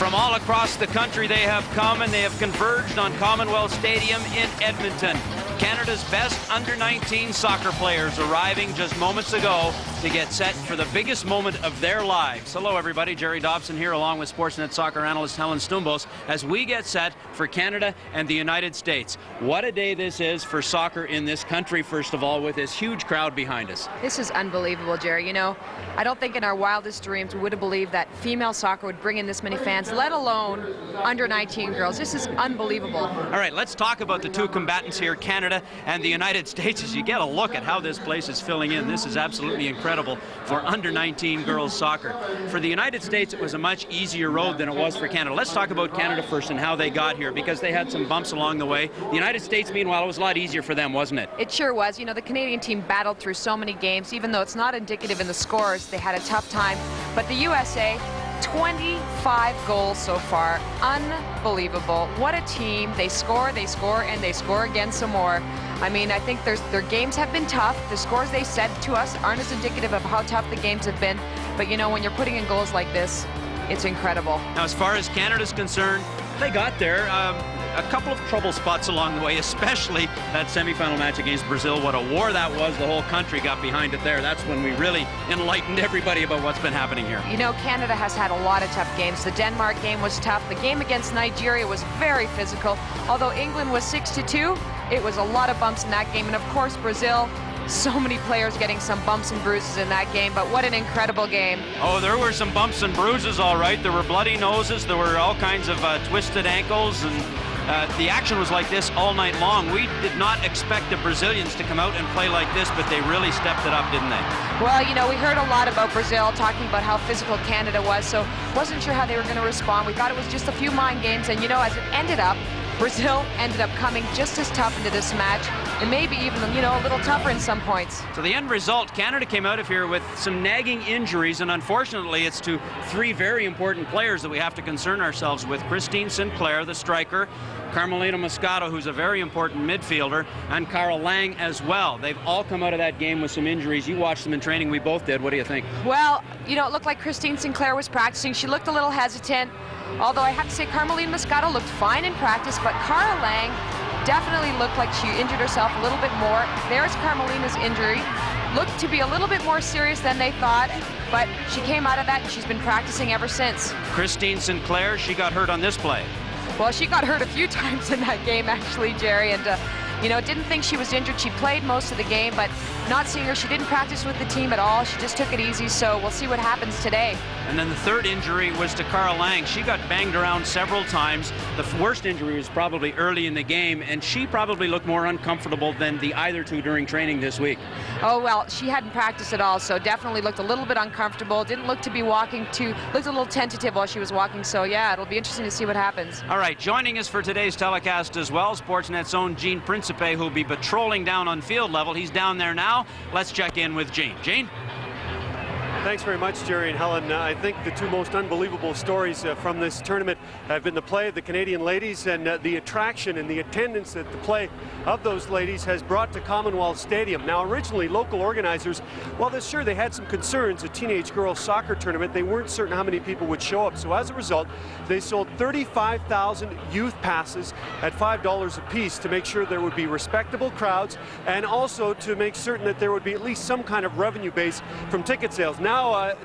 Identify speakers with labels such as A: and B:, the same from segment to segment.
A: From all across the country they have come, and they have converged on Commonwealth Stadium in Edmonton. Canada's best under-19 soccer players arriving just moments ago to get set for the biggest moment of their lives. Hello everybody, Jerry Dobson here along with Sportsnet soccer analyst Helen Stumbos as we get set for Canada and the United States. What a day this is for soccer in this country, first of all, with this huge crowd behind us.
B: This is unbelievable, Jerry. You know, I don't think in our wildest dreams we would have believed that female soccer would bring in this many fans, let alone under-19 girls. This is unbelievable.
A: All right, let's talk about the two combatants here, Canada and the United States, as you get a look at how this place is filling in. This is absolutely incredible for under-19 girls soccer. For the United States, it was a much easier road than it was for Canada. Let's talk about Canada first and how they got here, because they had some bumps along the way. The United States, meanwhile, it was a lot easier for them, wasn't it?
B: It sure was. You know, the Canadian team battled through so many games. Even though it's not indicative in the scores, they had a tough time. But the USA, 25 goals so far. Unbelievable. What a team. They score, and they score again some more. I mean, I think their games have been tough. The scores they said to us aren't as indicative of how tough the games have been. But, you know, when you're putting in goals like this, it's incredible.
A: Now, as far as Canada's concerned, they got there. A couple of trouble spots along the way, especially that semifinal match against Brazil. What a war that was. The whole country got behind it there. That's when we really enlightened everybody about what's been happening here.
B: You know, Canada has had a lot of tough games. The Denmark game was tough. The game against Nigeria was very physical. Although England was 6-2, it was a lot of bumps in that game. And of course, Brazil, so many players getting some bumps and bruises in that game, but what an incredible game.
A: Oh, there were some bumps and bruises, all right. There were bloody noses. There were all kinds of twisted ankles, and the action was like this all night long. We did not expect the Brazilians to come out and play like this, but they really stepped it up, didn't they?
B: Well, you know, we heard a lot about Brazil, talking about how physical Canada was, so wasn't sure how they were going to respond. We thought it was just a few mind games, and, you know, as it ended up, Brazil ended up coming just as tough into this match, and maybe even, you know, a little tougher in some points.
A: So the end result, Canada came out of here with some nagging injuries, and unfortunately it's to three very important players that we have to concern ourselves with. Christine Sinclair, the striker, Carmelina Moscato, who's a very important midfielder, and Carol Lang as well. They've all come out of that game with some injuries. You watched them in training. We both did. What do you think?
B: Well, you know, it looked like Christine Sinclair was practicing. She looked a little hesitant, although I have to say Carmelina Moscato looked fine in practice, but Carol Lang definitely looked like she injured herself a little bit more. There's Carmelina's injury. Looked to be a little bit more serious than they thought, but she came out of that and she's been practicing ever since.
A: Christine Sinclair, she got hurt on this play.
B: Well, she got hurt a few times in that game, actually, Jerry, and you know, didn't think she was injured. She played most of the game, but not seeing her, she didn't practice with the team at all. She just took it easy, so we'll see what happens today.
A: And then the third injury was to Carol Lang. She got banged around several times. The worst injury was probably early in the game, and she probably looked more uncomfortable than the either two during training this week.
B: Oh, well, she hadn't practiced at all, so definitely looked a little bit uncomfortable. Didn't look to be walking looked a little tentative while she was walking, so yeah, it'll be interesting to see what happens.
A: All right, joining us for today's telecast as well, Sportsnet's own Gene Principe, who'll be patrolling down on field level. He's down there now. Let's check in with Gene. Gene?
C: Thanks very much, Jerry and Helen. I think the two most unbelievable stories from this tournament have been the play of the Canadian ladies and the attraction and the attendance that the play of those ladies has brought to Commonwealth Stadium. Now, originally, local organizers, well, sure, they had some concerns, a teenage girls soccer tournament. They weren't certain how many people would show up. So as a result, they sold 35,000 youth passes at $5 a piece to make sure there would be respectable crowds and also to make certain that there would be at least some kind of revenue base from ticket sales. Now,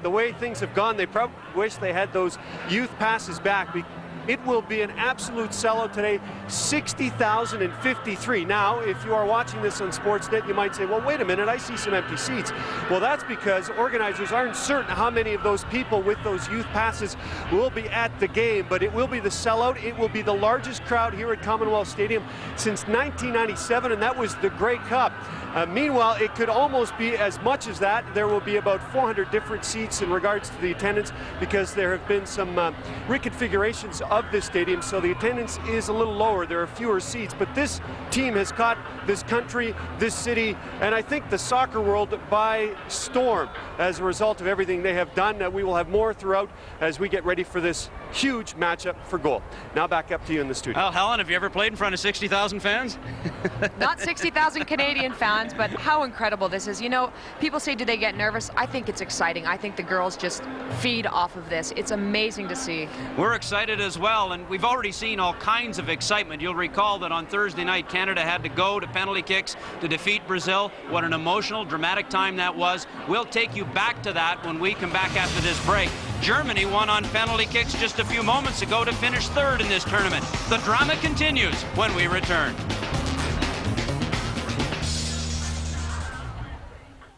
C: the way things have gone, they probably wish they had those youth passes back. It will be an absolute sellout today, 60,053. Now, if you are watching this on Sportsnet, you might say, well, wait a minute, I see some empty seats. Well, that's because organizers aren't certain how many of those people with those youth passes will be at the game, but it will be the sellout. It will be the largest crowd here at Commonwealth Stadium since 1997, and that was the Grey Cup. Meanwhile, it could almost be as much as that. There will be about 400 different seats in regards to the attendance because there have been some reconfigurations of this stadium, so the attendance is a little lower. There are fewer seats, but this team has caught this country, this city, and I think the soccer world by storm as a result of everything they have done. We will have more throughout as we get ready for this huge matchup for goal. Now back up to you in the studio.
A: Well, Helen, have you ever played in front of 60,000 fans?
B: Not 60,000 Canadian fans, but how incredible this is. You know, people say, do they get nervous? I think it's exciting. I think the girls just feed off of this. It's amazing to see.
A: We're excited as well, and we've already seen all kinds of excitement. You'll recall that on Thursday night, Canada had to go to penalty kicks to defeat Brazil. What an emotional, dramatic time that was. We'll take you back to that when we come back after this break. Germany won on penalty kicks just a few moments ago to finish third in this tournament. The drama continues when we return.